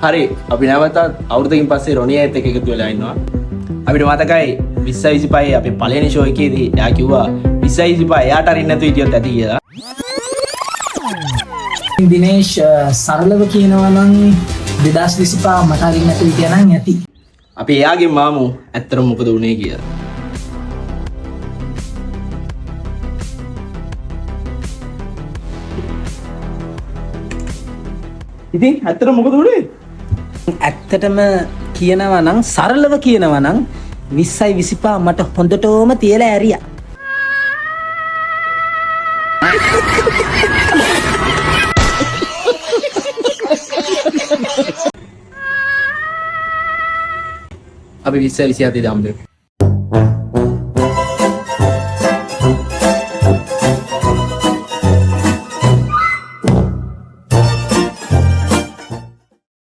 හරි අපි නැවතත් අවුරුද්දකින් පස්සේ රොනියත් එක්ක එකතු වෙලා ඉන්නවා. අපිට මතකයි 2025 අපේ පළවෙනි ෂෝ එකේදී එයා කිව්වා 2025 එයාට අරින්න නැතුව හිටියොත් ඇති කියලා. දිනේෂ් සරලව කියනවා නම් 2025 මට අරින්න නැතුව හිටියා නම් ඇති. අපි එයාගෙන් මාමු ඇත්තටම මොකද වුනේ කියලා. ඉතින් ඇත්තටම මොකද වුනේ? ඇත්තටම කියනවා නම් සරලව කියනවා නම් 2025 මට හොඳටම තියලා ඇරියා. අපි 2027 දාමු.